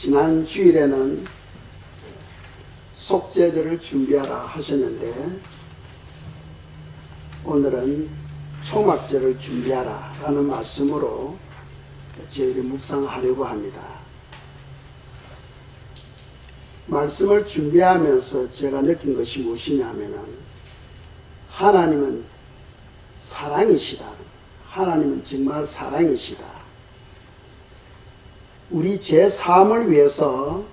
지난 주일에는 속죄제를 준비하라 하셨는데 오늘은 초막제를 준비하라 라는 말씀으로 저희를 묵상하려고 합니다. 말씀을 준비하면서 제가 느낀 것이 무엇이냐면은 하나님은 사랑이시다. 하나님은 정말 사랑이시다. 우리 제 삶을 위해서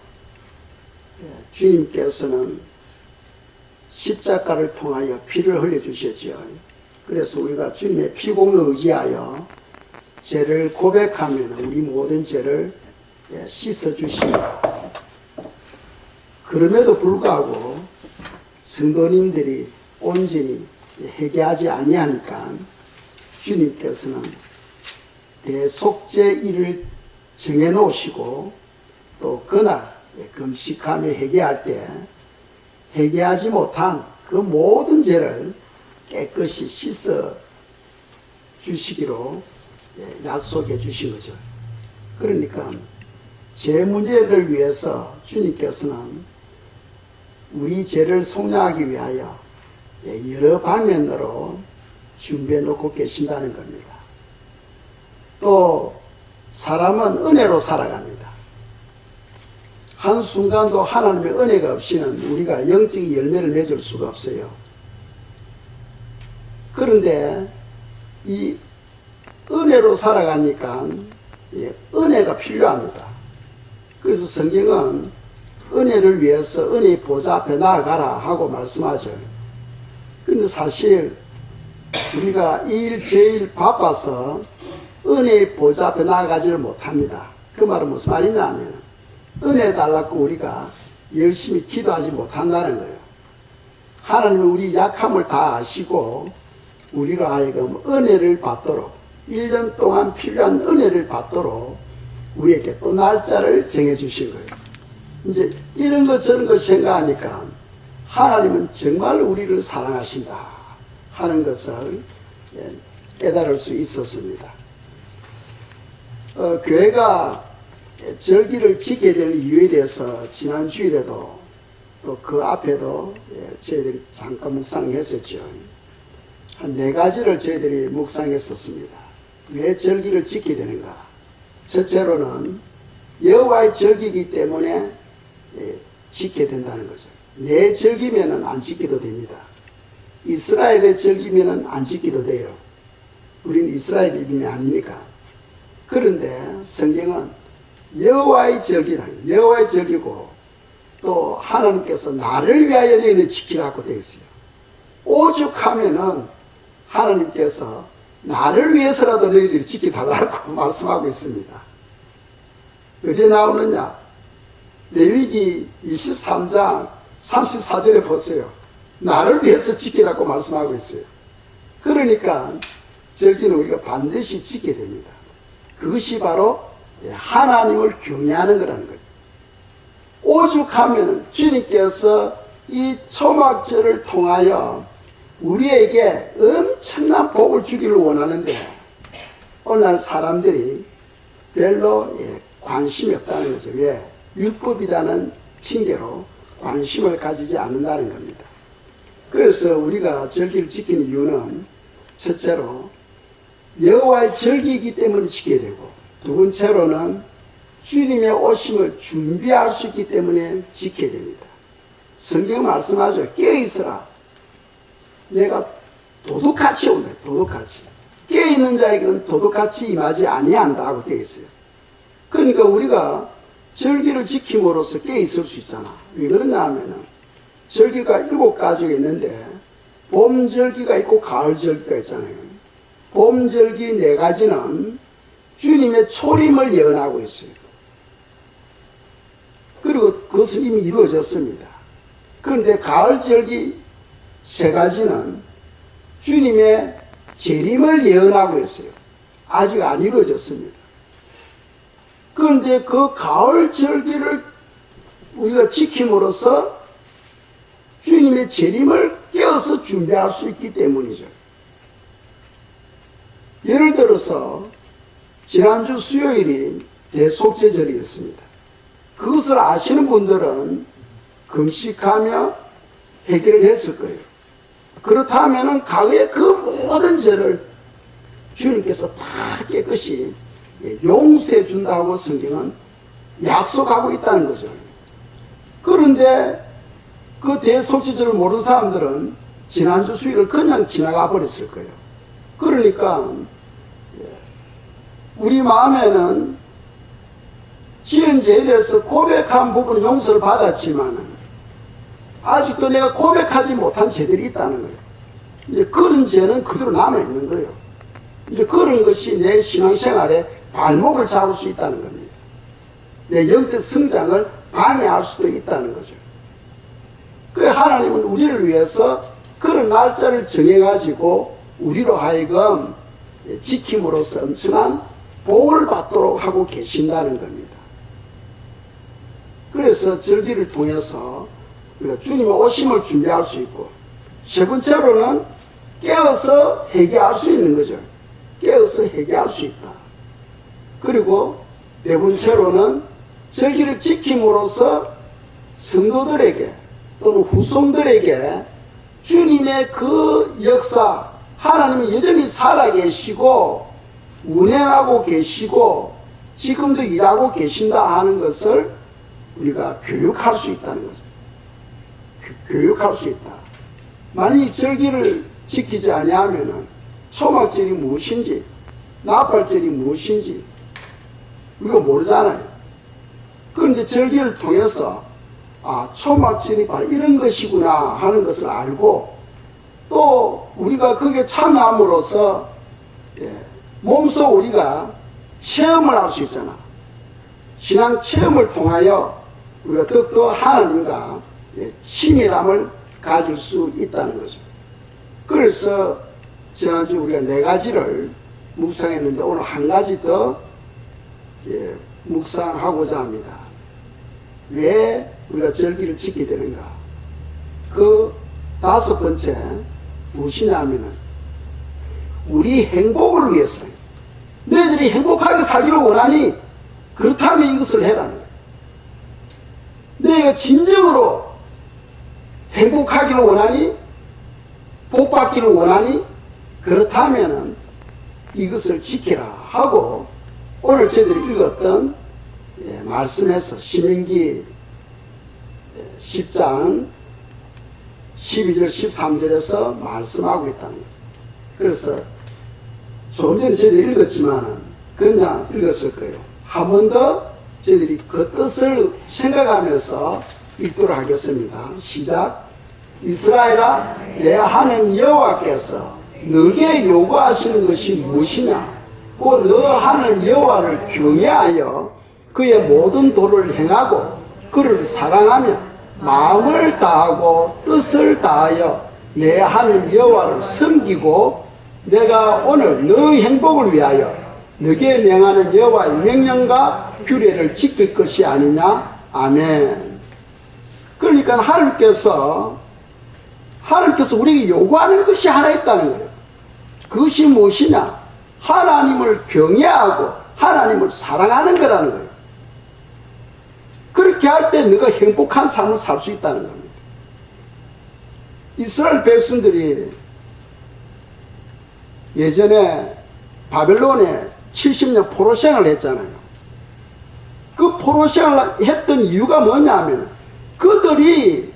주님께서는 십자가를 통하여 피를 흘려주셨죠. 그래서 우리가 주님의 피공을 의지하여 죄를 고백하면 우리 모든 죄를 씻어주십니다. 그럼에도 불구하고 성도님들이 온전히 회개하지 아니하니까 주님께서는 대속죄일을 정해놓으시고 또 그날 금식하며 회개할 때 회개하지 못한 그 모든 죄를 깨끗이 씻어 주시기로 약속해 주신 거죠. 그러니까 죄 문제를 위해서 주님께서는 우리 죄를 속량하기 위하여 여러 방면으로 준비해 놓고 계신다는 겁니다. 또 사람은 은혜로 살아갑니다. 한순간도 하나님의 은혜가 없이는 우리가 영적인 열매를 맺을 수가 없어요. 그런데 이 은혜로 살아가니까 은혜가 필요합니다. 그래서 성경은 은혜를 위해서 은혜의 보좌 앞에 나아가라 하고 말씀하죠. 그런데 사실 우리가 이 일 저 일 바빠서 은혜의 보좌 앞에 나아가지를 못합니다. 그 말은 무슨 말이냐 하면 은혜 달라고 우리가 열심히 기도하지 못한다는 거예요. 하나님은 우리 약함을 다 아시고 우리로 하여금 은혜를 받도록 1년 동안 필요한 은혜를 받도록 우리에게 또 날짜를 정해주신 거예요. 이제 이런 것 저런 것 생각하니까 하나님은 정말 우리를 사랑하신다 하는 것을 깨달을 수 있었습니다. 교회가 절기를 지켜야 되는 이유에 대해서 지난 주일에도 또 그 앞에도 저희들이 잠깐 묵상했었죠. 한 4가지를 저희들이 묵상했었습니다. 왜 절기를 지켜야 되는가? 첫째로는 여호와의 절기이기 때문에 지켜야 된다는 거죠. 내 절기면은 안 지켜도 됩니다. 이스라엘의 절기면은 안 지켜도 돼요. 우리는 이스라엘 이름이 아니니까. 그런데 성경은 여호와의 절기다. 여호와의 절기고 또 하나님께서 나를 위하여 너희는 지키라고 되어 있어요. 오죽하면은 하나님께서 나를 위해서라도 너희들이 지켜달라고 말씀하고 있습니다. 어디에 나오느냐? 레위기 23장 34절에 보세요. 나를 위해서 지키라고 말씀하고 있어요. 그러니까 절기는 우리가 반드시 지켜야 됩니다. 그것이 바로 하나님을 경외하는 거라는 거예요. 오죽하면 주님께서 이 초막절을 통하여 우리에게 엄청난 복을 주기를 원하는데 오늘 사람들이 별로 관심이 없다는 거죠. 왜? 율법이라는 핑계로 관심을 가지지 않는다는 겁니다. 그래서 우리가 절기를 지키는 이유는 첫째로 여호와의 절기이기 때문에 지켜야 되고 두 번째로는 주님의 오심을 준비할 수 있기 때문에 지켜야 됩니다. 성경 말씀하죠. 깨어있으라. 내가 도둑같이 온다. 도둑같이. 깨어있는 자에게는 도둑같이 임하지 아니한다 하고 되어 있어요. 그러니까 우리가 절기를 지킴으로써 깨어있을 수 있잖아. 왜 그러냐 하면은 절기가 7가지가 있는데 봄 절기가 있고 가을 절기가 있잖아요. 봄 절기 4가지는 주님의 초림을 예언하고 있어요. 그리고 그것은 이미 이루어졌습니다. 그런데 가을 절기 3가지는 주님의 재림을 예언하고 있어요. 아직 안 이루어졌습니다. 그런데 그 가을 절기를 우리가 지킴으로써 주님의 재림을 깨어서 준비할 수 있기 때문이죠. 예를 들어서 지난주 수요일이 대속죄절이었습니다. 그것을 아시는 분들은 금식하며 해결을 했을 거예요. 그렇다면 과거의 그 모든 죄를 주님께서 다 깨끗이 용서해 준다고 성경은 약속하고 있다는 거죠. 그런데 그 대속죄를 모르는 사람들은 지난주 수요일을 그냥 지나가 버렸을 거예요. 그러니까 우리 마음에는 지은 죄에 대해서 고백한 부분은 용서를 받았지만 아직도 내가 고백하지 못한 죄들이 있다는 거예요. 이제 그런 죄는 그대로 남아있는 거예요. 이제 그런 것이 내 신앙생활에 발목을 잡을 수 있다는 겁니다. 내 영적 성장을 방해할 수도 있다는 거죠. 그래서 하나님은 우리를 위해서 그런 날짜를 정해가지고 우리로 하여금 지킴으로써 엄청난 복을 받도록 하고 계신다는 겁니다. 그래서 절기를 통해서 우리가 주님의 오심을 준비할 수 있고, 세 번째로는 깨어서 회개할 수 있는 거죠. 깨어서 회개할 수 있다. 그리고 네 번째로는 절기를 지킴으로써 성도들에게 또는 후손들에게 주님의 그 역사, 하나님이 여전히 살아계시고 운행하고 계시고 지금도 일하고 계신다 하는 것을 우리가 교육할 수 있다는 거죠. 교육할 수 있다. 만약 절기를 지키지 아니하면 초막절이 무엇인지 나팔절이 무엇인지 우리가 모르잖아요. 그런데 절기를 통해서 초막절이 바로 이런 것이구나 하는 것을 알고, 또 우리가 거기에 참여함으로써 몸소 우리가 체험을 할 수 있잖아. 신앙 체험을 통하여 우리가 더욱더 하나님과 친밀함을 가질 수 있다는 거죠. 그래서 지난주 우리가 네 가지를 묵상했는데 오늘 한 가지 더 묵상하고자 합니다. 왜 우리가 절기를 지키게 되는가? 그 다섯 번째 무엇이냐면은 우리 행복을 위해서요. 너희들이 행복하게 살기를 원하니 그렇다면 이것을 해라는 거예요. 너희가 진정으로 행복하기를 원하니 복받기를 원하니 그렇다면 이것을 지키라 하고, 오늘 저희들이 읽었던 말씀에서 신명기 10장 12절 13절에서 말씀하고 있다는 거예요. 그래서 조금 전에 저희들이 읽었지만 그냥 읽었을 거예요. 한 번 더 저희들이 그 뜻을 생각하면서 읽도록 하겠습니다. 시작. 이스라엘아, 내 하나님 여호와께서 너에게 요구하시는 것이 무엇이냐? 곧 너 하나님 여호와를 경외하여 그의 모든 도를 행하고 그를 사랑하며 마음을 다하고 뜻을 다하여 내 하나님 여호와를 섬기고 내가 오늘 너의 행복을 위하여 너에게 명하는 여호와의 명령과 규례를 지킬 것이 아니냐? 아멘. 그러니까 하나님께서 우리에게 요구하는 것이 하나 있다는 거예요. 그것이 무엇이냐? 하나님을 경외하고 하나님을 사랑하는 거라는 거예요. 그렇게 할 때 너가 행복한 삶을 살 수 있다는 겁니다. 이스라엘 백성들이 예전에 바벨론에 70년 포로생활을 했잖아요. 그 포로생활을 했던 이유가 뭐냐면 그들이,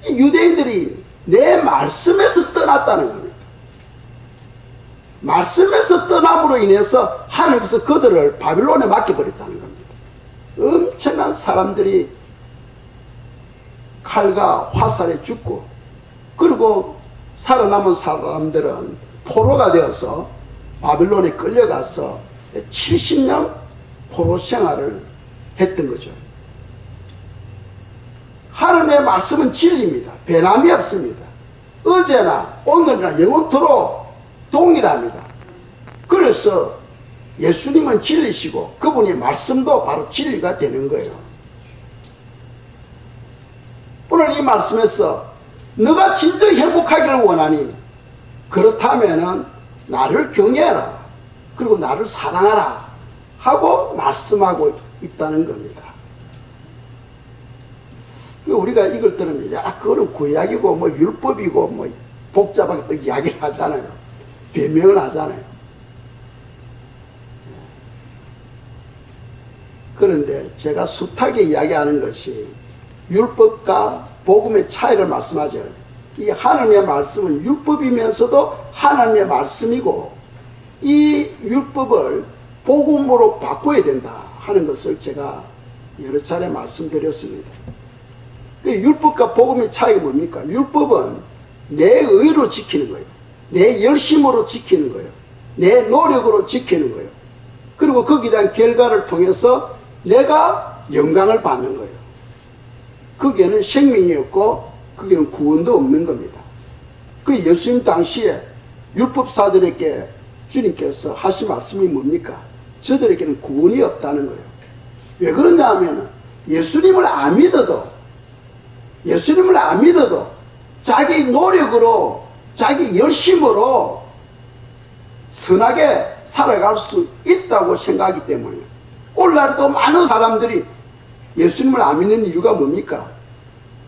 유대인들이 내 말씀에서 떠났다는 겁니다. 말씀에서 떠남으로 인해서 하나님께서 그들을 바빌론에 맡겨버렸다는 겁니다. 엄청난 사람들이 칼과 화살에 죽고, 그리고 살아남은 사람들은 포로가 되어서 바빌론에 끌려가서 70년 포로 생활을 했던 거죠. 하나님의 말씀은 진리입니다. 변함이 없습니다. 어제나 오늘이나 영원토록 동일합니다. 그래서 예수님은 진리시고 그분의 말씀도 바로 진리가 되는 거예요. 오늘 이 말씀에서 너가 진짜 행복하기를 원하니 그렇다면 나를 경외하라, 그리고 나를 사랑하라 하고 말씀하고 있다는 겁니다. 우리가 이걸 들으면 야 그거는 구약이고 뭐 율법이고 뭐 복잡하게 또 이야기를 하잖아요. 변명을 하잖아요. 그런데 제가 숱하게 이야기하는 것이 율법과 복음의 차이를 말씀하죠. 이 하나님의 말씀은 율법이면서도 하나님의 말씀이고 이 율법을 복음으로 바꿔야 된다 하는 것을 제가 여러 차례 말씀드렸습니다. 율법과 복음의 차이가 뭡니까? 율법은 내 의로 지키는 거예요. 내 열심으로 지키는 거예요. 내 노력으로 지키는 거예요. 그리고 거기에 대한 결과를 통해서 내가 영광을 받는 거예요. 거기에는 생명이 없고 거기에는 구원도 없는 겁니다. 그리고 예수님 당시에 율법사들에게 주님께서 하신 말씀이 뭡니까? 저들에게는 구원이 없다는 거예요. 왜 그러냐 하면 예수님을 안 믿어도 자기 노력으로 자기 열심으로 선하게 살아갈 수 있다고 생각하기 때문에 오늘날에도 많은 사람들이 예수님을 안 믿는 이유가 뭡니까?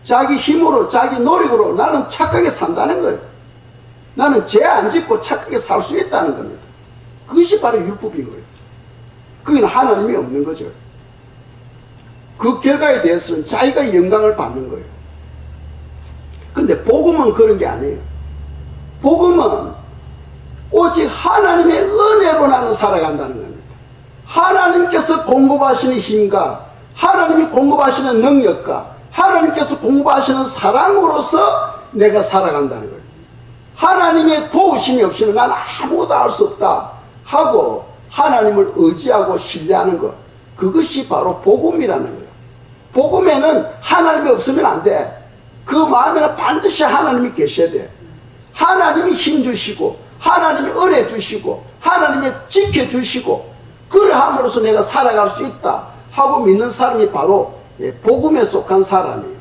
자기 힘으로 자기 노력으로 나는 착하게 산다는 거예요. 나는 죄 안 짓고 착하게 살 수 있다는 겁니다. 그것이 바로 율법인 거예요. 그건 하나님이 없는 거죠. 그 결과에 대해서는 자기가 영광을 받는 거예요. 근데 복음은 그런 게 아니에요. 복음은 오직 하나님의 은혜로 나는 살아간다는 겁니다. 하나님께서 공급하시는 힘과 하나님이 공급하시는 능력과 하나님께서 공급하시는 사랑으로서 내가 살아간다는 거예요. 하나님의 도우심이 없이는 나는 아무것도 할 수 없다 하고 하나님을 의지하고 신뢰하는 것, 그것이 바로 복음이라는 거예요. 복음에는 하나님이 없으면 안 돼. 그 마음에는 반드시 하나님이 계셔야 돼. 하나님이 힘 주시고 하나님이 은혜 주시고 하나님이 지켜주시고 그러함으로써 내가 살아갈 수 있다 하고 믿는 사람이 바로 복음에 속한 사람이에요.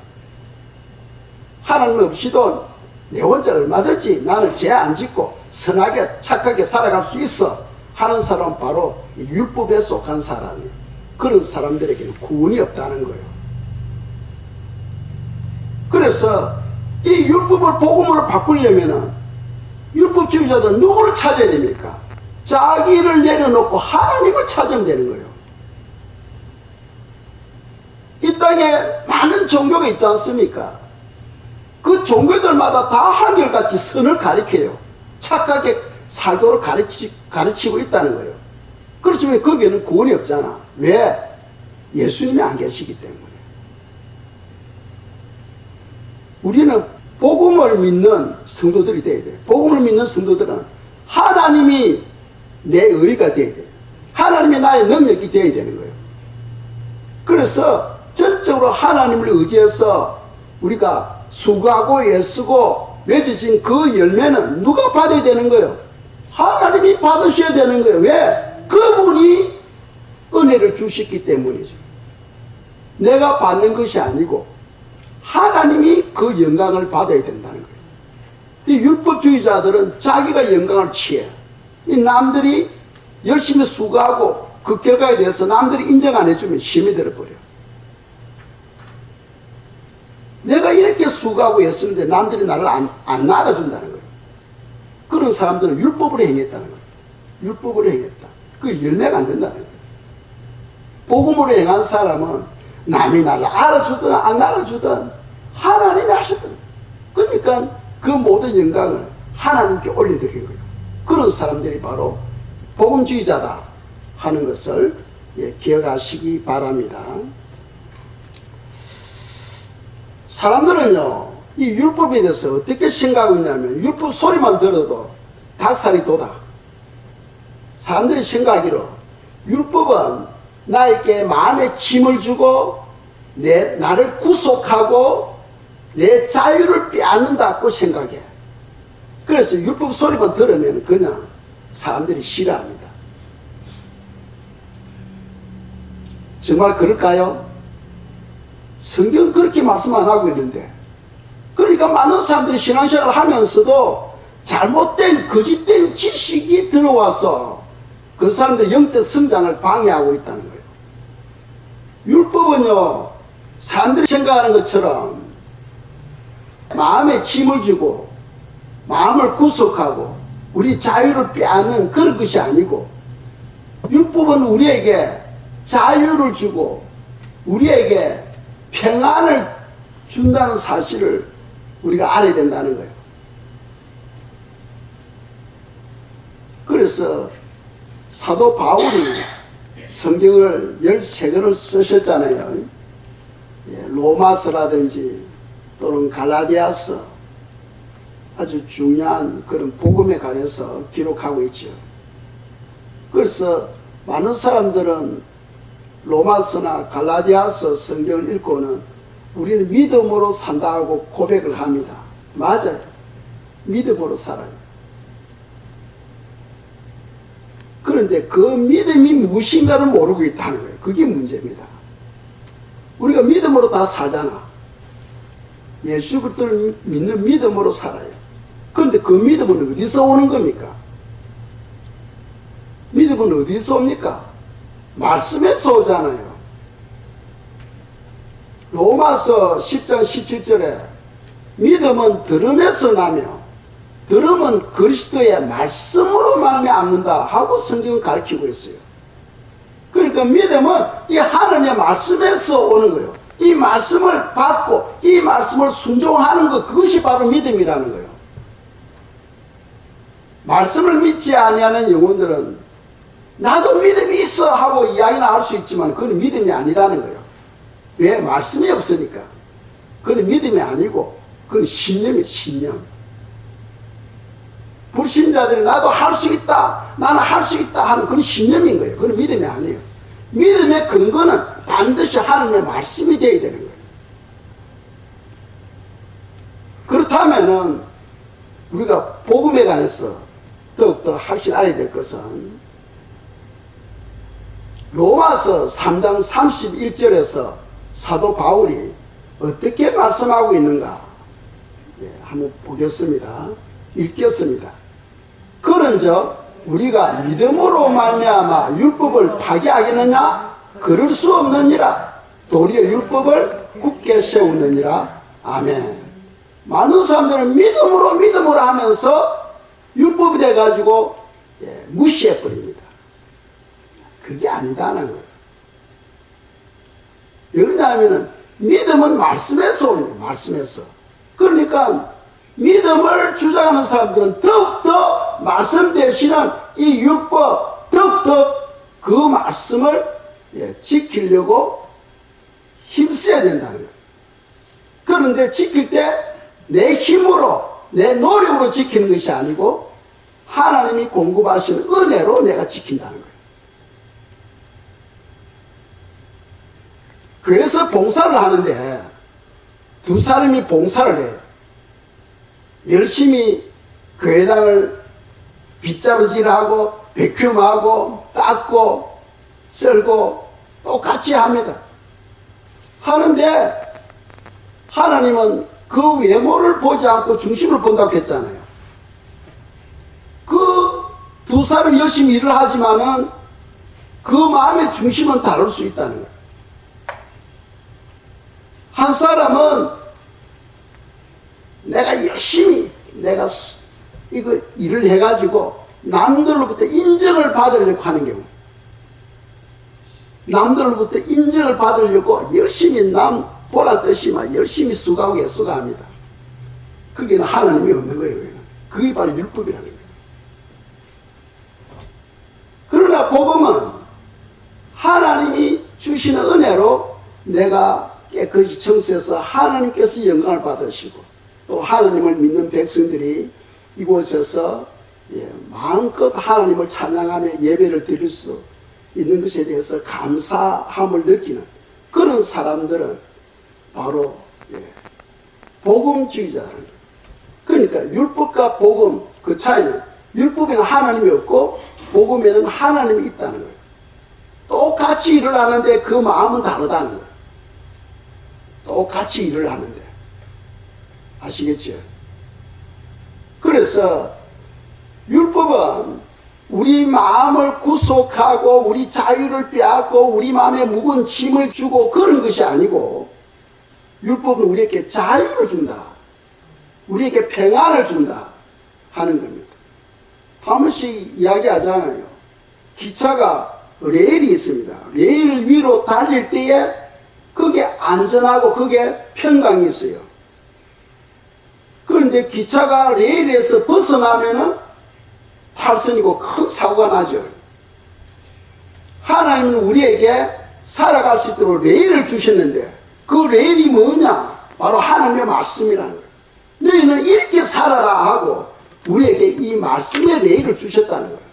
하나님 없이도 내 혼자 얼마든지 나는 죄 안 짓고 선하게 착하게 살아갈 수 있어 하는 사람은 바로 율법에 속한 사람이에요. 그런 사람들에게는 구원이 없다는 거예요. 그래서 이 율법을 복음으로 바꾸려면은 율법주의자들은 누구를 찾아야 됩니까? 자기를 내려놓고 하나님을 찾으면 되는 거예요. 이 땅에 많은 종교가 있지 않습니까? 그 종교들마다 다 한결같이 선을 가리켜요. 착하게 살도록 가르치고 있다는 거예요. 그렇지만 거기에는 구원이 없잖아. 왜? 예수님이 안 계시기 때문에. 우리는 복음을 믿는 성도들이 돼야 돼요. 복음을 믿는 성도들은 하나님이 내 의가 돼야 돼요. 하나님이 나의 능력이 돼야 되는 거예요. 그래서 전적으로 하나님을 의지해서 우리가 수고하고 애쓰고 맺어진 그 열매는 누가 받아야 되는 거예요? 하나님이 받으셔야 되는 거예요. 왜? 그분이 은혜를 주셨기 때문이죠. 내가 받는 것이 아니고 하나님이 그 영광을 받아야 된다는 거예요. 이 율법주의자들은 자기가 영광을 취해. 이 남들이 열심히 수고하고 그 결과에 대해서 남들이 인정 안 해주면 힘이 들어버려. 내가 이렇게 수고하고 했는데 남들이 나를 안 알아준다는 거예요. 그런 사람들은 율법으로 행했다는 거예요. 율법으로 행했다. 그 열매가 안 된다는 거예요. 복음으로 행한 사람은 남이 나를 알아주든 안 알아주든 하나님이 하셨던 거예요. 그러니까 그 모든 영광을 하나님께 올려드리는 거예요. 그런 사람들이 바로 복음주의자다 하는 것을 기억하시기 바랍니다. 사람들은요, 이 율법에 대해서 어떻게 생각하고 있냐면 율법 소리만 들어도 닭살이 돋아. 사람들이 생각하기로 율법은 나에게 마음에 짐을 주고 나를 구속하고 내 자유를 빼앗는다고 생각해. 그래서 율법 소리만 들으면 그냥 사람들이 싫어합니다. 정말 그럴까요? 성경은 그렇게 말씀 안 하고 있는데, 그러니까 많은 사람들이 신앙생활을 하면서도 잘못된 거짓된 지식이 들어와서 그 사람들의 영적 성장을 방해하고 있다는 거예요. 율법은요, 사람들이 생각하는 것처럼 마음에 짐을 주고 마음을 구속하고 우리 자유를 빼앗는 그런 것이 아니고, 율법은 우리에게 자유를 주고 우리에게 평안을 준다는 사실을 우리가 알아야 된다는 거예요. 그래서 사도 바울이 성경을 13권을 쓰셨잖아요. 로마서라든지 또는 갈라디아서, 아주 중요한 그런 복음에 관해서 기록하고 있죠. 그래서 많은 사람들은 로마서나 갈라디아서 성경을 읽고는 우리는 믿음으로 산다고 고백을 합니다. 맞아요. 믿음으로 살아요. 그런데 그 믿음이 무엇인가를 모르고 있다는 거예요. 그게 문제입니다. 우리가 믿음으로 다 살잖아. 예수 그리스도를 믿는 믿음으로 살아요. 그런데 그 믿음은 어디서 오는 겁니까? 믿음은 어디서 옵니까? 말씀에서 오잖아요. 로마서 10장 17절에 믿음은 들음에서 나며 들음은 그리스도의 말씀으로 말미암는다 하고 성경을 가르치고 있어요. 그러니까 믿음은 이 하나님의 말씀에서 오는 거예요. 이 말씀을 받고 이 말씀을 순종하는 것, 그것이 바로 믿음이라는 거예요. 말씀을 믿지 아니하는 영혼들은 나도 믿음이 있어 하고 이야기는 할 수 있지만 그건 믿음이 아니라는 거예요. 왜? 말씀이 없으니까. 그건 믿음이 아니고 그건 신념이에요. 신념. 불신자들이 나도 할 수 있다, 나는 할 수 있다 하는 그런 신념인 거예요. 그건 믿음이 아니에요. 믿음의 근거는 반드시 하나님의 말씀이 되어야 되는 거예요. 그렇다면은 우리가 복음에 관해서 더욱더 확실히 알아야 될 것은 로마서 3장 31절에서 사도 바울이 어떻게 말씀하고 있는가, 한번 보겠습니다. 읽겠습니다. 그런즉 우리가 믿음으로 말미암아 율법을 파기하겠느냐? 그럴 수 없느니라. 도리어 율법을 굳게 세우느니라. 아멘. 많은 사람들은 믿음으로 하면서 율법이 돼가지고 무시해버립니다. 그게 아니다는 거예요. 왜 그러냐면은 믿음은 말씀에서 오는 거예요. 말씀에서. 그러니까 믿음을 주장하는 사람들은 더욱더 말씀 되시는 이 율법, 더욱더 그 말씀을 지키려고 힘써야 된다는 거예요. 그런데 지킬 때 내 힘으로, 내 노력으로 지키는 것이 아니고 하나님이 공급하시는 은혜로 내가 지킨다는 거예요. 그래서 봉사를 하는데 두 사람이 봉사를 해요. 열심히 교회당을 빗자루질하고 베큐um하고 닦고 썰고 똑같이 합니다. 하는데 하나님은 그 외모를 보지 않고 중심을 본다고 했잖아요. 그 두 사람 열심히 일을 하지만은 그 마음의 중심은 다를 수 있다는 거예요. 한 사람은 내가 열심히 내가 이거 일을 해가지고 남들로부터 인정을 받으려고 하는 경우, 남들로부터 인정을 받으려고 열심히 남 보란 뜻이지만 열심히 수고하고 애써갑니다. 그게는 하나님이 없는 거예요. 그게 바로 율법이라는 거예요. 그러나 복음은 하나님이 주시는 은혜로 내가 깨끗이 청소해서 하나님께서 영광을 받으시고 또 하나님을 믿는 백성들이 이곳에서 마음껏 하나님을 찬양하며 예배를 드릴 수 있는 것에 대해서 감사함을 느끼는 그런 사람들은 바로 복음주의자라는 거예요. 그러니까 율법과 복음 그 차이는 율법에는 하나님이 없고 복음에는 하나님이 있다는 거예요. 똑같이 일을 하는데 그 마음은 다르다는 거예요. 똑같이 일을 하는데. 아시겠죠? 그래서 율법은 우리 마음을 구속하고 우리 자유를 빼앗고 우리 마음에 무거운 짐을 주고 그런 것이 아니고 율법은 우리에게 자유를 준다. 우리에게 평안을 준다 하는 겁니다. 한 번씩 이야기하잖아요. 기차가 레일이 있습니다. 레일 위로 달릴 때에 그게 안전하고 그게 평강이 있어요. 그런데 기차가 레일에서 벗어나면은 탈선이고 큰 사고가 나죠. 하나님은 우리에게 살아갈 수 있도록 레일을 주셨는데 그 레일이 뭐냐? 바로 하나님의 말씀이라는 거예요. 너희는 이렇게 살아라 하고 우리에게 이 말씀의 레일을 주셨다는 거예요.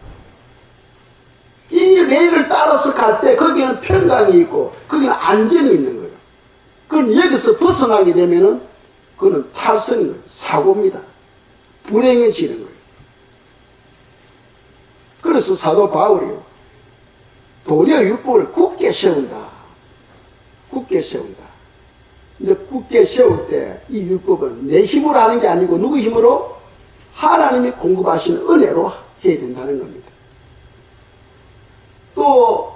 이 레일을 따라서 갈 때 거기는 평강이 있고 거기는 안전이 있는 거예요. 그럼 여기서 벗어나게 되면은 그거는 탈선이 사고입니다. 불행해지는 거예요. 그래서 사도 바울이요. 도리어 율법을 굳게 세운다. 굳게 세운다. 이제 굳게 세울 때 이 율법은 내 힘으로 하는 게 아니고 누구 힘으로? 하나님이 공급하신 은혜로 해야 된다는 겁니다. 또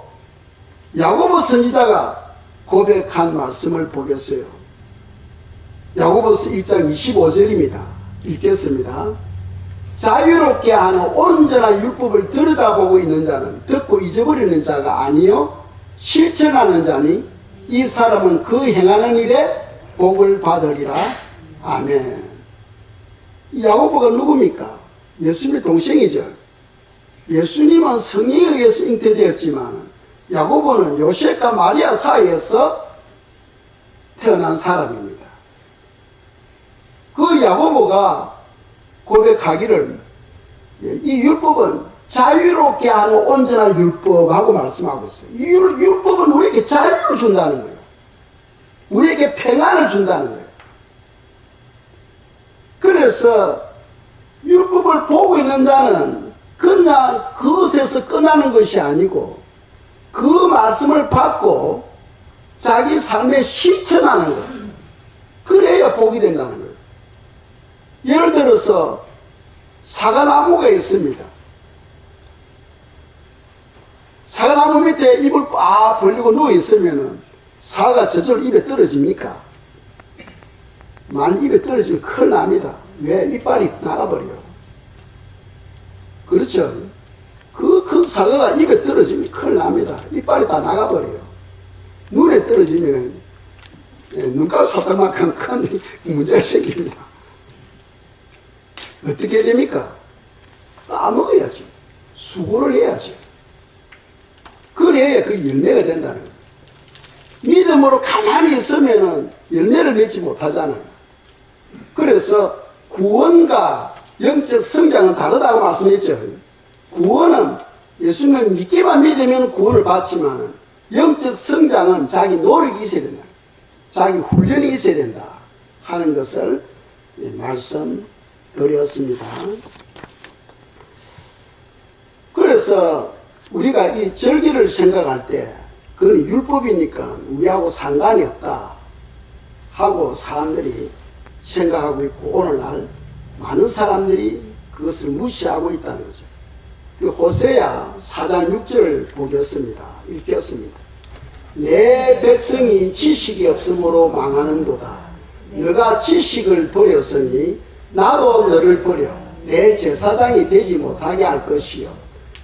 야고보 선지자가 고백한 말씀을 보겠어요. 야고보서 1장 25절입니다. 읽겠습니다. 자유롭게 하는 온전한 율법을 들여다보고 있는 자는 듣고 잊어버리는 자가 아니요 실천하는 자니 이 사람은 그 행하는 일에 복을 받으리라. 아멘. 야고보가 누굽니까? 예수님의 동생이죠. 예수님은 성령에 의해서 잉태되었지만 야고보는 요셉과 마리아 사이에서 태어난 사람입니다. 그 야고보가 고백하기를 이 율법은 자유롭게 하는 온전한 율법하고 말씀하고 있어요. 이 율법은 우리에게 자유를 준다는 거예요. 우리에게 평안을 준다는 거예요. 그래서 율법을 보고 있는 자는 그냥 그것에서 끝나는 것이 아니고 그 말씀을 받고 자기 삶에 실천하는 거예요. 그래야 복이 된다는 거예요. 예를 들어서 사과나무가 있습니다. 사과나무 밑에 입을 빡 벌리고 누워 있으면은 사과가 저절로 입에 떨어집니까? 만약 입에 떨어지면 큰일 납니다. 왜? 이빨이 나가버려요. 그렇죠? 그 사과가 입에 떨어지면 큰일 납니다. 이빨이 다 나가버려요. 눈에 떨어지면 눈깔 사탕만큼 큰 문제가 생깁니다. 어떻게 됩니까? 따먹어야죠. 수고를 해야죠. 그래야 그 열매가 된다는 거예요. 믿음으로 가만히 있으면 열매를 맺지 못하잖아요. 그래서 구원과 영적 성장은 다르다고 말씀했죠. 구원은 예수님을 믿기만 믿으면 구원을 받지만 영적 성장은 자기 노력이 있어야 된다. 자기 훈련이 있어야 된다 하는 것을 말씀드렸습니다. 그래서 우리가 이 절기를 생각할 때 그건 율법이니까 우리하고 상관이 없다 하고 사람들이 생각하고 있고 오늘날 많은 사람들이 그것을 무시하고 있다는 거죠. 그 호세야 4장 6절 보겠습니다. 읽겠습니다. 내 백성이 지식이 없으므로 망하는도다. 너가 지식을 버렸으니 나도 너를 버려 내 제사장이 되지 못하게 할 것이요.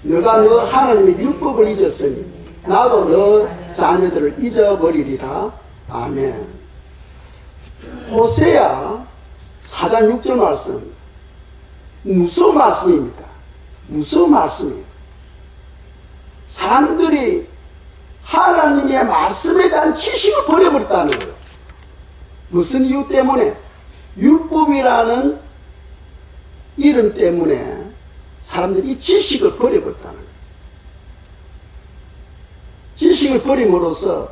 너가 너 하나님의 율법을 잊었으니 나도 너 자녀들을 잊어버리리라. 아멘. 호세야 4장 6절 말씀 무서운 말씀입니다. 무서운 말씀이에요. 사람들이 하나님의 말씀에 대한 지식을 버려버렸다는 거예요. 무슨 이유 때문에? 율법이라는 이름 때문에 사람들이 이 지식을 버려버렸다는 거예요. 지식을 버림으로써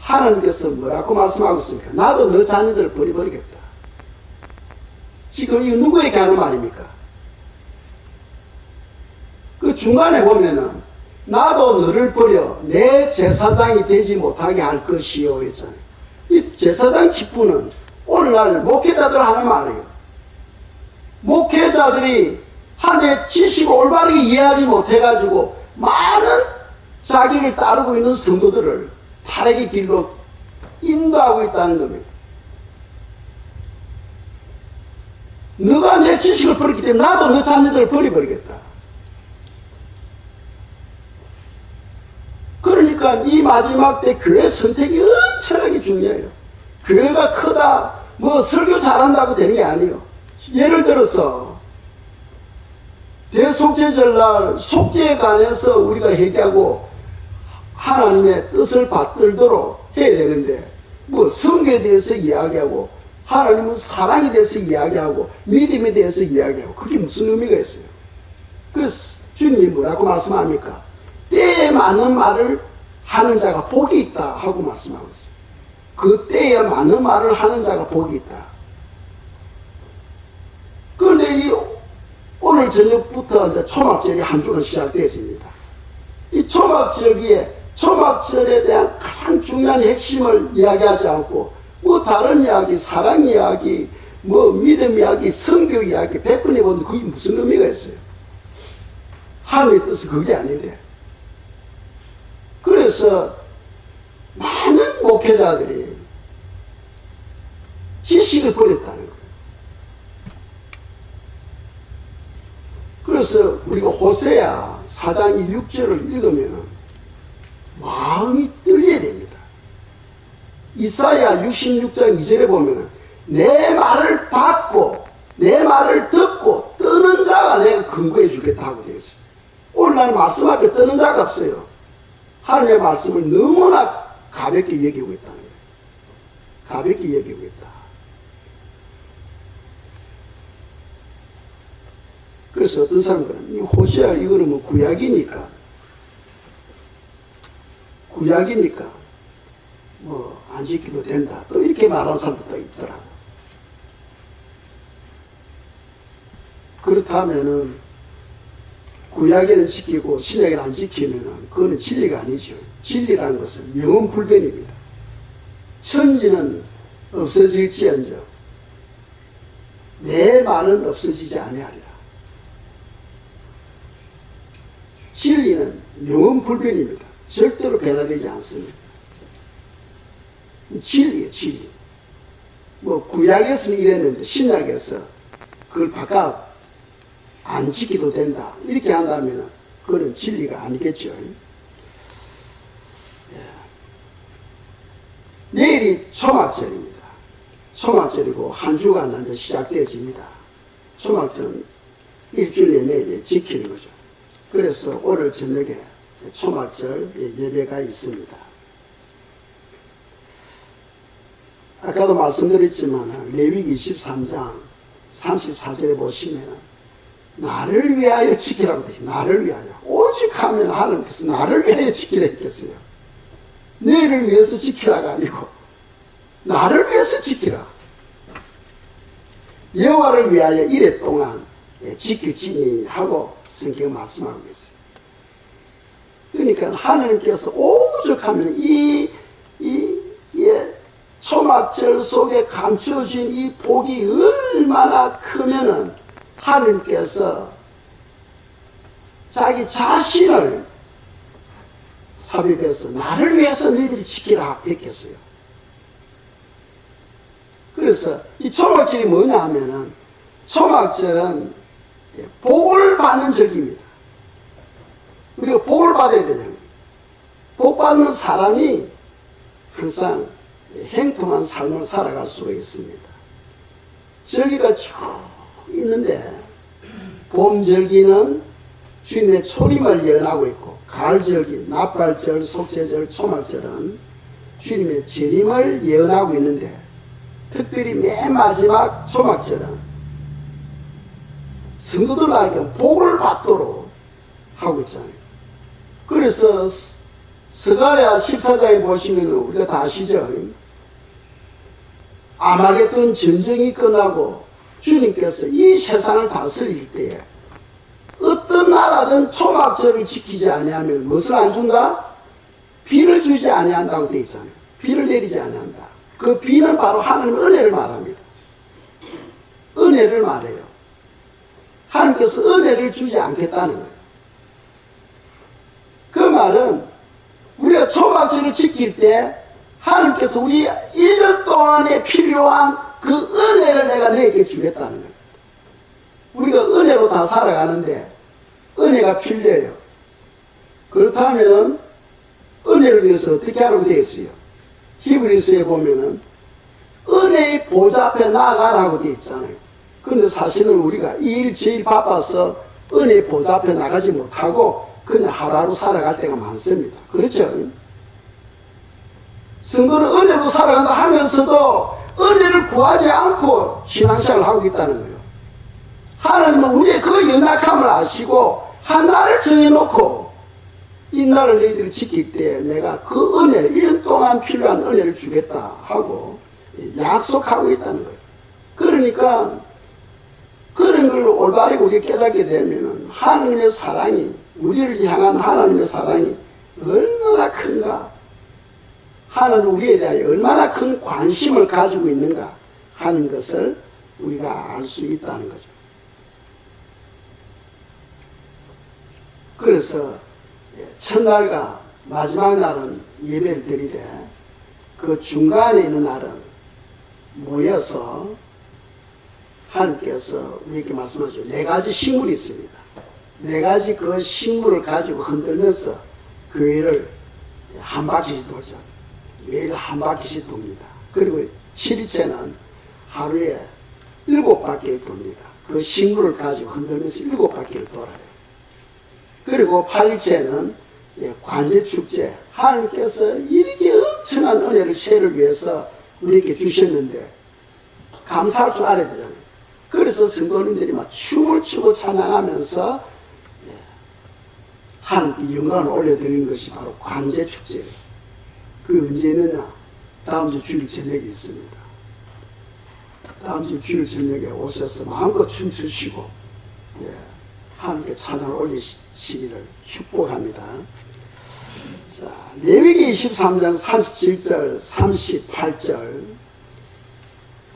하나님께서 뭐라고 말씀하고 있습니까? 나도 너 자녀들을 버려버리겠다. 지금 이거 누구에게 하는 말입니까? 그 중간에 보면은 나도 너를 버려 내 제사장이 되지 못하게 할 것이요 했잖아요. 이 제사장 직분은 오늘날 목회자들 하는 말이에요. 목회자들이 하나님의 지식을 올바르게 이해하지 못해가지고 많은 자기를 따르고 있는 성도들을 타락의 길로 인도하고 있다는 겁니다. 너가 내 지식을 버렸기 때문에 나도 너 자녀들을 버려버리겠다. 그러니까 이 마지막 때 교회 선택이 엄청나게 중요해요. 교회가 크다, 뭐 설교 잘한다고 되는 게 아니에요. 예를 들어서 대속죄절날 속죄에 관해서 우리가 회개하고 하나님의 뜻을 받들도록 해야 되는데, 뭐 성경에 대해서 이야기하고 하나님은 사랑에 대해서 이야기하고 믿음에 대해서 이야기하고, 그게 무슨 의미가 있어요? 그래서 주님이 뭐라고 말씀합니까? 때에 맞는 말을 하는 자가 복이 있다 하고 말씀하고 있어요. 그 때에 맞는 말을 하는 자가 복이 있다. 그런데 오늘 저녁부터 이제 초막절이 한 주간 시작되어집니다. 이 초막절에 대한 가장 중요한 핵심을 이야기하지 않고, 뭐 다른 이야기, 사랑 이야기, 뭐 믿음 이야기, 성교 이야기 100번 해보는데 그게 무슨 의미가 있어요? 하나님의 뜻은 그게 아닌데. 그래서 많은 목회자들이 지식을 버렸다는 거예요. 그래서 우리가 호세아 4장 6절을 읽으면 마음이 떨려야 됩니다. 이사야 66장 2절에 보면 내 말을 받고 내 말을 듣고 뜨는 자가 내가 근거해 주겠다 하고 되어 있어요. 오늘 날 말씀 앞에 뜨는 자가 없어요. 하나님의 말씀을 너무나 가볍게 여기고 있다는 거예요. 가볍게 여기고 있다. 그래서 어떤 사람들은 호세아 이거는 뭐 구약이니까 뭐 안 지켜도 된다, 또 이렇게 말하는 사람도 있더라고. 그렇다면은 구약에는 지키고 신약에는 안 지키면은 그거는 진리가 아니죠. 진리라는 것은 영원 불변입니다. 천지는 없어질지언정 내 말은 없어지지 아니하리라. 진리는 영원 불변입니다. 절대로 변화되지 않습니다. 진리예요, 진리. 뭐 구약에서는 이랬는데 신약에서 그걸 바꿔 안 지켜도 된다 이렇게 한다면 그건 진리가 아니겠죠. 내일이 초막절입니다. 초막절이고 한 주간 이제 시작되어집니다. 초막절은 일주일 내내 지키는 거죠. 그래서 오늘 저녁에 초막절 예배가 있습니다. 아까도 말씀드렸지만 레위기 23장 34절에 보시면 나를 위하여 지키라고 되어 있어요. 나를 위하여. 오직 하면 하나님께서 나를 위하여 지키라 했겠어요. 너희를 위해서 지키라가 아니고 나를 위해서 지키라. 여호와를 위하여 이래 동안 지킬지니 하고 성경 말씀하고 있어요. 그러니까 하나님께서 오죽하면 이 초막절 속에 감추어진 이 복이 얼마나 크면은 하나님께서 자기 자신을 삽입해서 나를 위해서 너희들이 지키라 했겠어요. 그래서 이 초막절이 뭐냐 하면은 초막절은 복을 받는 절기입니다. 우리가 복을 받아야 되잖아요. 복 받는 사람이 항상 행통한 삶을 살아갈 수가 있습니다. 절기가 쭉 있는데 봄절기는 주님의 초림을 예언하고 있고, 가을절기, 나팔절, 속죄절, 초막절은 주님의 재림을 예언하고 있는데, 특별히 맨 마지막 초막절은 성도들에게 복을 받도록 하고 있잖아요. 그래서 스가랴 14장에 보시면 우리가 다 아시죠? 아마겟돈 전쟁이 끝나고 주님께서 이 세상을 다스릴 때에 어떤 나라든 초막절을 지키지 아니하면 무엇을 안 준다? 비를 주지 아니한다고 되어 있잖아요. 비를 내리지 아니한다. 그 비는 바로 하나님의 은혜를 말합니다. 은혜를 말해요. 하나님께서 은혜를 주지 않겠다는 거예요. 그 말은 우리가 초막절을 지킬 때 하나님께서 우리 1년 동안에 필요한 그 은혜를 내가 너에게 주겠다는 거예요. 우리가 은혜로 다 살아가는데 은혜가 필요해요. 그렇다면 은혜를 위해서 어떻게 하라고 되어 있어요? 히브리서에 보면은 은혜의 보좌 앞에 나아가라고 되어 있잖아요. 그런데 사실은 우리가 이 일 제일 바빠서 은혜의 보좌 앞에 나가지 못하고 그냥 하루하루 살아갈 때가 많습니다. 그렇죠? 성도는 은혜로 살아간다 하면서도 은혜를 구하지 않고 신앙생활을 하고 있다는 거예요. 하나님은 우리의 그 연약함을 아시고 한 날을 정해놓고 이 날을 너희들이 지킬 때 내가 그 은혜, 1년 동안 필요한 은혜를 주겠다 하고 약속하고 있다는 거예요. 그러니까 그런 걸 올바르게 우리가 깨닫게 되면 하나님의 사랑이, 우리를 향한 하나님의 사랑이 얼마나 큰가, 하나님 우리에 대하여 얼마나 큰 관심을 가지고 있는가 하는 것을 우리가 알 수 있다는 거죠. 그래서 첫날과 마지막 날은 예배를 드리되 그 중간에 있는 날은 모여서 하나님께서 우리에게 말씀하죠. 4가지 식물이 있습니다. 4가지 그 식물을 가지고 흔들면서 교회를 한 바퀴씩 돌죠. 매일 한 바퀴씩 돕니다. 그리고 7일째는 하루에 7바퀴를 돕니다. 그 식물을 가지고 흔들면서 7바퀴를 돌아요. 그리고 8일째는 관제축제, 하나님께서 이렇게 엄청난 은혜를 세를 위해서 우리에게 주셨는데 감사할 줄 알아야 되잖아요. 그래서 성도님들이 막 춤을 추고 찬양하면서 하나님께 영광을 올려드리는 것이 바로 관제축제예요. 그 언제 있느냐? 다음 주 주일 저녁에 있습니다. 다음 주 주일 저녁에 오셔서 마음껏 춤추시고 하나님께 찬양을 올리시기를 축복합니다. 자, 레위기 23장 37절 38절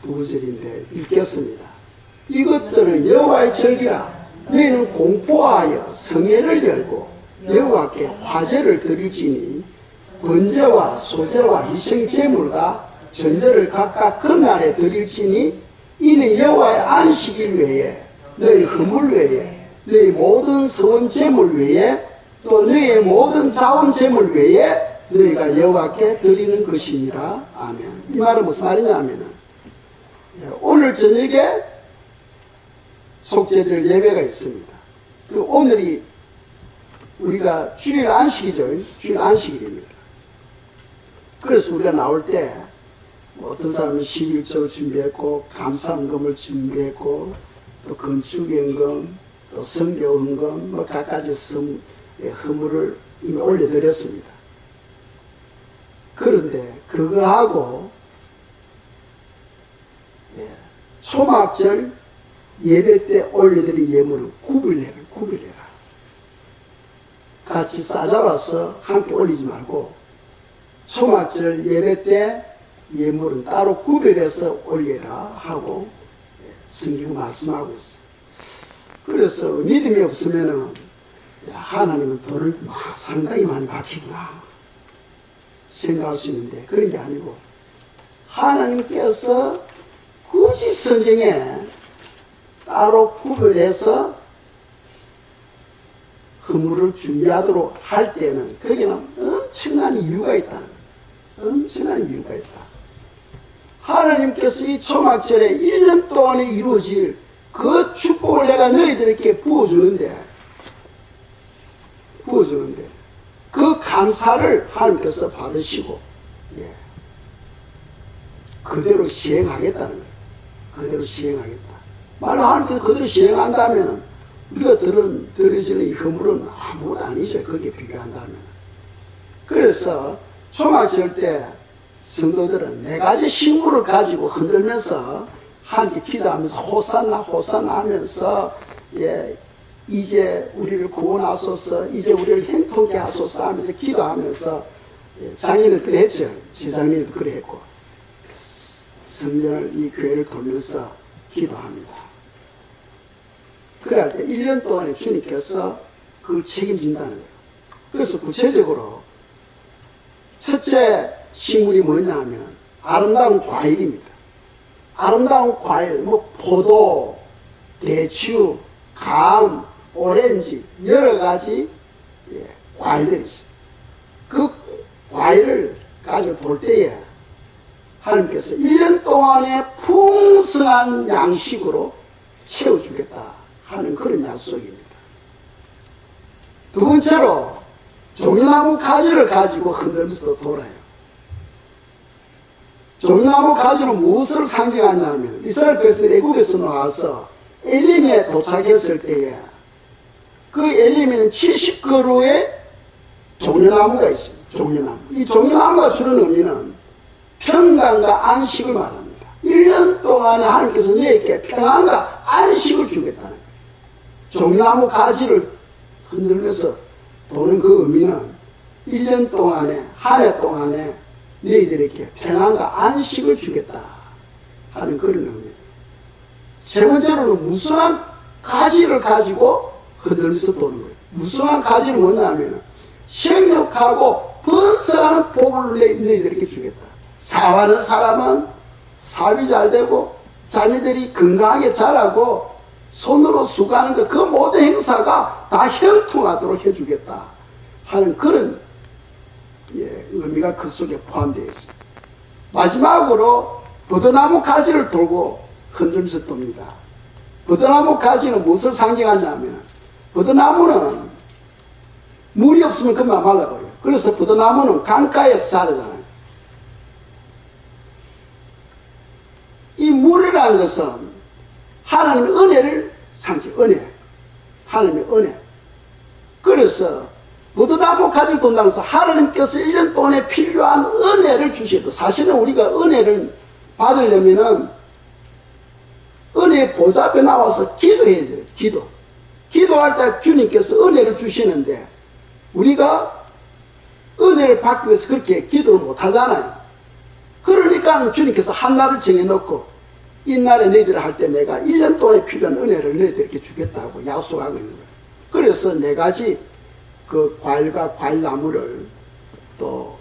두 구절인데 읽겠습니다. 이것들은 여호와의 절기라. 너희는 공포하여 성회를 열고 여호와께 화제를 드릴지니 번제와 소제와 희생제물과 전제를 각각 그날에 드릴지니 이는 여호와의 안식일 외에 너희 허물 외에 너희 모든 서원제물 외에 또 너희의 모든 자원제물 외에 너희가 여호와께 드리는 것이니라. 아멘. 이 말은 무슨 말이냐 하면은 오늘 저녁에 속죄절 예배가 있습니다. 그 오늘이 우리가 주일 안식이죠. 주일 안식일입니다. 그래서 우리가 나올 때 어떤 사람은 11조를 준비했고 감사헌금을 준비했고 또 건축연금 또 성교헌금 뭐 각가지 허물을 이미 올려드렸습니다. 그런데 그거하고 초막절 예배 때 올려드린 예물은 구별해라. 같이 싸잡아서 함께 올리지 말고 초막절 예배 때 예물은 따로 구별해서 올리라 하고 성경 말씀하고 있어요. 그래서 믿음이 없으면은 하나님은 돈을 상당히 많이 받히구나 생각할 수 있는데 그런 게 아니고 하나님께서 굳이 성경에 따로 구별해서 허물을 준비하도록 할 때는 거기는 엄청난 이유가 있다는 거예요. 엄청난 이유가 있다. 하나님께서 이 초막절에 1년 동안에 이루어질 그 축복을 내가 너희들에게 부어주는데 그 감사를 하나님께서 받으시고 그대로 시행하겠다는 거예요. 그대로 시행하겠다. 만약 하나님께서 그대로 시행한다면 우리가 들어지는 이 허물은 아무것도 아니죠. 거기에 비교한다면. 그래서 초막절 때 성도들은 4가지 식물을 가지고 흔들면서 하나님께 기도하면서 호산나 하면서 이제 우리를 구원하소서, 이제 우리를 행통케 하소서 하면서 기도하면서 장인은 그래 했죠. 제장님도 그래 했고 성전을 이 교회를 돌면서 기도합니다. 그래 할 때 1년 동안에 주님께서 그걸 책임진다는 거예요. 그래서 구체적으로 첫째 식물이 뭐냐 하면 아름다운 과일입니다. 아름다운 과일, 뭐 포도, 대추, 감, 오렌지 여러 가지 과일들이죠. 그 과일을 가지고 돌 때에 하나님께서 1년 동안의 풍성한 양식으로 채워주겠다 하는 그런 약속입니다. 두 번째로 종려나무 가지를 가지고 흔들면서 돌아요. 종려나무 가지는 무엇을 상징하냐면 이스라엘 백성들이 애굽에서 나와서 엘림에 도착했을 때에 그 엘림에는 70그루의 종려나무가 있습니다. 종려나무. 이 종려나무가 주는 의미는 평강과 안식을 말합니다. 1년 동안에 하나님께서 너에게 평안과 안식을 주겠다는 거예요. 종려나무 가지를 흔들면서 도는 그 의미는 1년 동안에, 한 해 동안에 너희들에게 평안과 안식을 주겠다 하는 그런 의미입니다. 세 번째로는 무성한 가지를 가지고 흔들면서 도는 거예요. 무성한 가지는 뭐냐면 생육하고 번성하는 복을 너희들에게 주겠다. 사업하는 사람은 사업이 잘 되고 자녀들이 건강하게 자라고 손으로 수고하는 것, 그 모든 행사가 다 형통하도록 해주겠다 하는 그런 의미가 그 속에 포함되어 있습니다. 마지막으로 버드나무 가지를 돌고 흔들면서 돕니다. 버드나무 가지는 무엇을 상징하냐면 버드나무는 물이 없으면 금방 말라버려요. 그래서 버드나무는 강가에서 자라잖아요. 이 물이라는 것은 하나님의 은혜를 상징해요. 은혜. 하나님의 은혜. 그래서 버드나무 가지를 돈다는 것은 하나님께서 1년 동안에 필요한 은혜를 주시고, 사실은 우리가 은혜를 받으려면은 은혜의 보좌 앞에 나와서 기도해야 돼요. 기도할 때 주님께서 은혜를 주시는데 우리가 은혜를 받기 위해서 그렇게 기도를 못 하잖아요. 그러니까 주님께서 한 날을 정해놓고 이 날에 너희들 할 때 내가 1년 동안에 필요한 은혜를 너희들에게 주겠다고 약속하고 있는 거예요. 그래서 네 가지 그 과일과 과일나무를 또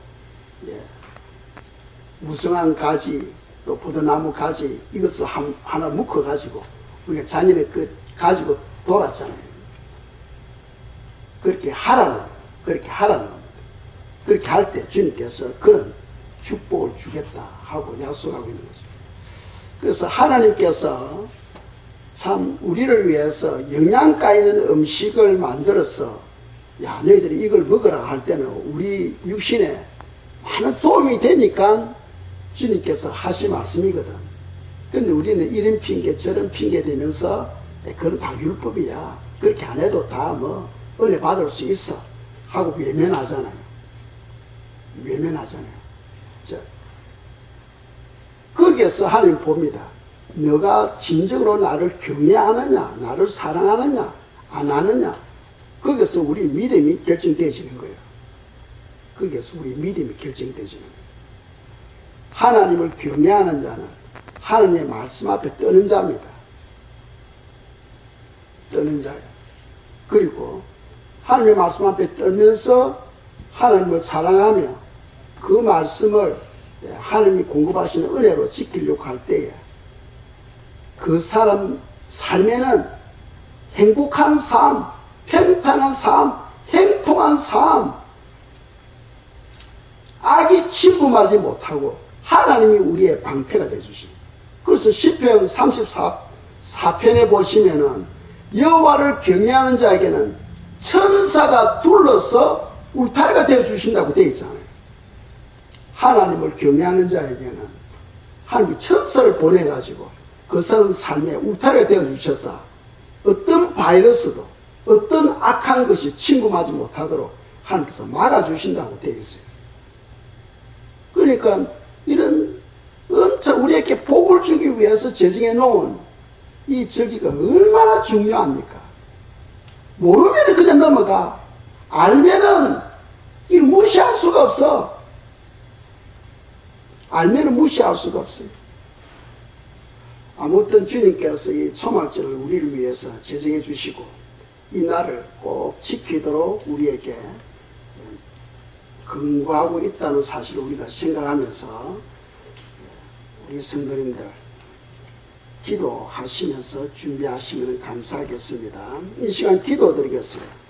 무성한 가지 또 버드나무 가지 이것을 하나 묶어 가지고 우리가 작년에 그 가지고 돌았잖아요. 그렇게 하라는 겁니다. 그렇게 할 때 주님께서 그런 축복을 주겠다 하고 약속하고 있는 거죠. 그래서 하나님께서 참 우리를 위해서 영양가 있는 음식을 만들어서 야 너희들이 이걸 먹으라 할 때는 우리 육신에 많은 도움이 되니까 주님께서 하신 말씀이거든. 근데 우리는 이런 핑계 저런 핑계 대면서 그건 다 율법이야, 그렇게 안 해도 다 뭐 은혜 받을 수 있어 하고 외면하잖아요. 자, 거기에서 하나님 봅니다. 너가 진정으로 나를 경외하느냐, 나를 사랑하느냐, 안 하느냐, 거기서 우리 믿음이 결정되어지는 거예요. 거기에서 우리 믿음이 결정되어지는 거예요. 하나님을 경외하는 자는 하나님의 말씀 앞에 떠는 자입니다. 떠는 자예요. 그리고 하나님의 말씀 앞에 떨면서 하나님을 사랑하며 그 말씀을 하나님이 공급하시는 은혜로 지키려고 할 때에 그 사람 삶에는 행복한 삶, 평탄한 삶, 행통한 삶, 악이 침범하지 못하고 하나님이 우리의 방패가 되어주십니다. 그래서 시편 34편에 보시면은 여호와를 경외하는 자에게는 천사가 둘러서 울타리가 되어주신다고 되어 있잖아요. 하나님을 경외하는 자에게는 하나님이 천사를 보내가지고 그 사람 삶에 울타리가 되어주셔서 어떤 바이러스도 어떤 악한 것이 침범하지 못하도록 하나님께서 막아주신다고 되어 있어요. 그러니까 이런 엄청 우리에게 복을 주기 위해서 제정해 놓은 이 절기가 얼마나 중요합니까? 모르면 그냥 넘어가. 알면은 이걸 무시할 수가 없어. 알면은 무시할 수가 없어요. 아무튼 주님께서 이 초막절을 우리를 위해서 제정해 주시고 이 날을 꼭 지키도록 우리에게 근거하고 있다는 사실을 우리가 생각하면서 우리 성도님들 기도하시면서 준비하시면 감사하겠습니다. 이 시간 기도 드리겠습니다.